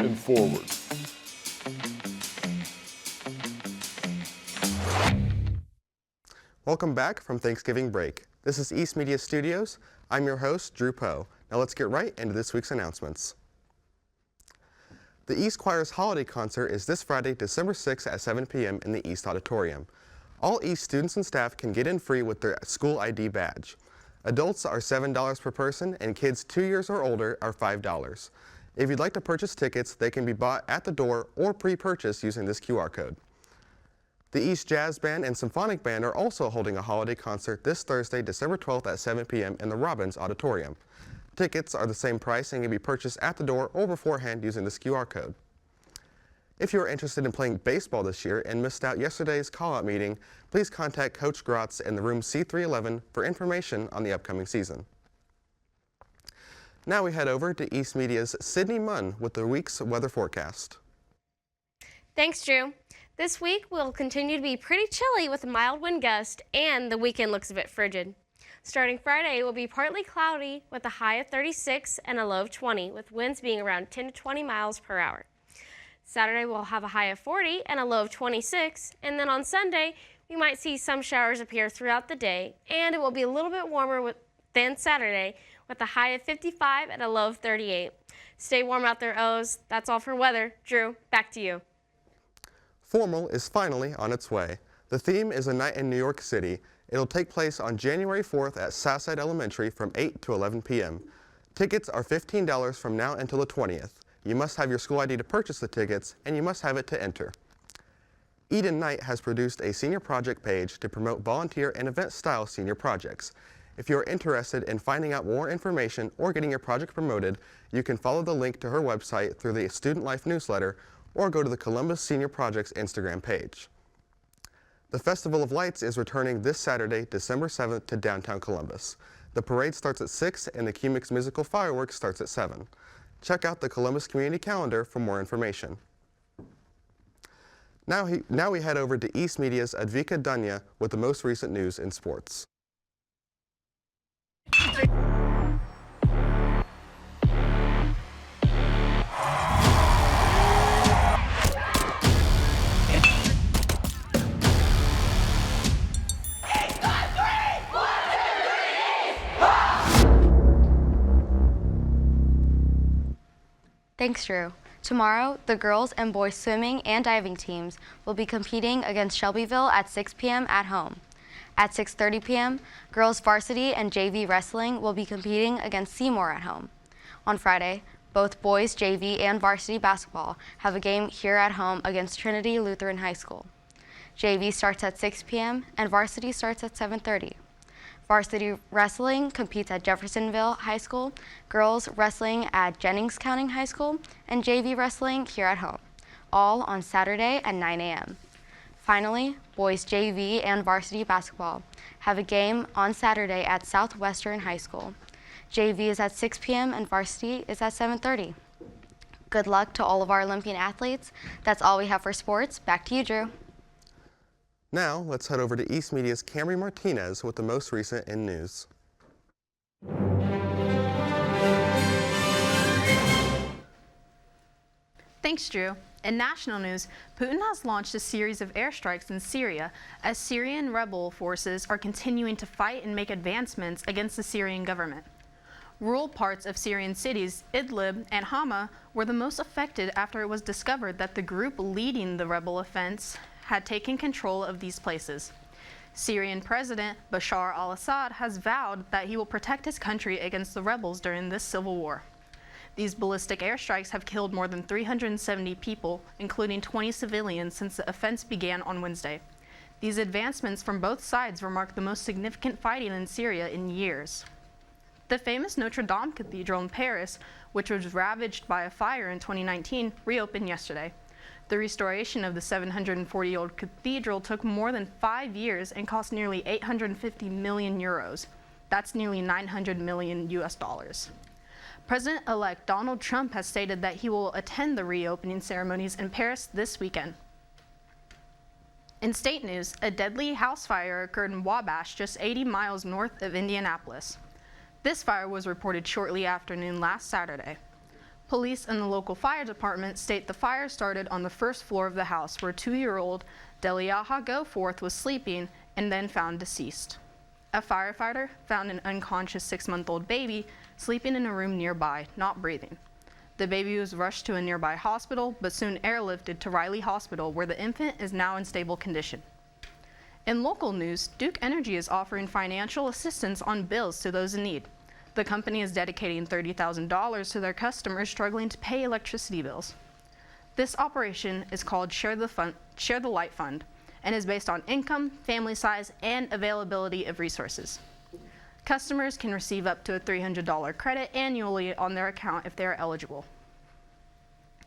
and forward. Welcome back from Thanksgiving break. This is East Media Studios. I'm your host, Drew Poe. Now let's get right into this week's announcements. The East Choir's holiday concert is this Friday, December 6th at 7 p.m. in the East Auditorium. All East students and staff can get in free with their school ID badge. Adults are $7 per person and kids 2 years or older are $5. If you'd like to purchase tickets, they can be bought at the door or pre-purchased using this QR code. The East Jazz Band and Symphonic Band are also holding a holiday concert this Thursday, December 12th at 7 p.m. in the Robbins Auditorium. Tickets are the same price and can be purchased at the door or beforehand using this QR code. If you are interested in playing baseball this year and missed out yesterday's call-out meeting, please contact Coach Grotz in the room C311 for information on the upcoming season. Now we head over to East Media's Sydney Munn with the week's weather forecast. Thanks, Drew. This week will continue to be pretty chilly with a mild wind gust, and the weekend looks a bit frigid. Starting Friday, it will be partly cloudy with a high of 36 and a low of 20, with winds being around 10 to 20 miles per hour. Saturday we'll have a high of 40 and a low of 26, and then on Sunday we might see some showers appear throughout the day, and it will be a little bit warmer than Saturday with a high of 55 and a low of 38. Stay warm out there, O's. That's all for weather. Drew, back to you. Formal is finally on its way. The theme is A Night in New York City. It'll take place on January 4th at Southside Elementary from 8 to 11 p.m. Tickets are $15 from now until the 20th. You must have your school ID to purchase the tickets, and you must have it to enter. Eden Knight has produced a senior project page to promote volunteer and event-style senior projects. If you are interested in finding out more information or getting your project promoted, you can follow the link to her website through the Student Life newsletter or go to the Columbus Senior Project's Instagram page. The Festival of Lights is returning this Saturday, December 7th to downtown Columbus. The parade starts at 6 and the Q-Mix musical fireworks starts at 7. Check out the Columbus Community Calendar for more information. Now we head over to East Media's Advika Dunya with the most recent news in sports. Thanks, Drew. Tomorrow, the girls and boys swimming and diving teams will be competing against Shelbyville at 6 p.m. at home. At 6:30 p.m., girls varsity and JV wrestling will be competing against Seymour at home. On Friday, both boys JV and varsity basketball have a game here at home against Trinity Lutheran High School. JV starts at 6 p.m. and varsity starts at 7:30. Varsity wrestling competes at Jeffersonville High School, girls wrestling at Jennings County High School, and JV wrestling here at home, all on Saturday at 9 a.m. Finally, boys JV and varsity basketball have a game on Saturday at Southwestern High School. JV is at 6 p.m. and varsity is at 7:30. Good luck to all of our Olympian athletes. That's all we have for sports. Back to you, Drew. Now, let's head over to East Media's Camry Martinez with the most recent in news. Thanks, Drew. In national news, Putin has launched a series of airstrikes in Syria as Syrian rebel forces are continuing to fight and make advancements against the Syrian government. Rural parts of Syrian cities, Idlib and Hama, were the most affected after it was discovered that the group leading the rebel offense had taken control of these places. Syrian President Bashar al-Assad has vowed that he will protect his country against the rebels during this civil war. These ballistic airstrikes have killed more than 370 people, including 20 civilians, since the offense began on Wednesday. These advancements from both sides remark the most significant fighting in Syria in years. The famous Notre Dame Cathedral in Paris, which was ravaged by a fire in 2019, reopened yesterday. The restoration of the 740-year-old cathedral took more than 5 years and cost nearly 850 million euros. That's nearly 900 million US dollars. President-elect Donald Trump has stated that he will attend the reopening ceremonies in Paris this weekend. In state news, a deadly house fire occurred in Wabash, just 80 miles north of Indianapolis. This fire was reported shortly after noon last Saturday. Police and the local fire department state the fire started on the first floor of the house where 2-year-old Deliaha Goforth was sleeping and then found deceased. A firefighter found an unconscious 6-month-old baby sleeping in a room nearby, not breathing. The baby was rushed to a nearby hospital, but soon airlifted to Riley Hospital, where the infant is now in stable condition. In local news, Duke Energy is offering financial assistance on bills to those in need. The company is dedicating $30,000 to their customers struggling to pay electricity bills. This operation is called Share the Light Fund and is based on income, family size, and availability of resources. Customers can receive up to a $300 credit annually on their account if they are eligible.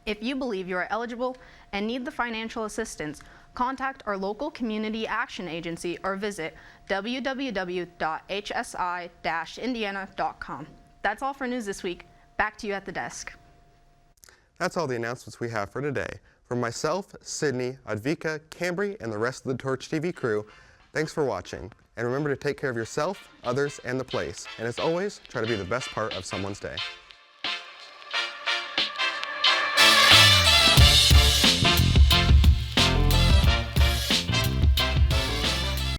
If you believe you are eligible and need the financial assistance, contact our local community action agency or visit www.hsi-indiana.com. That's all for news this week. Back to you at the desk. That's all the announcements we have for today. From myself, Sydney, Advika, Cambry, and the rest of the Torch TV crew, thanks for watching. And remember to take care of yourself, others, and the place. And as always, try to be the best part of someone's day.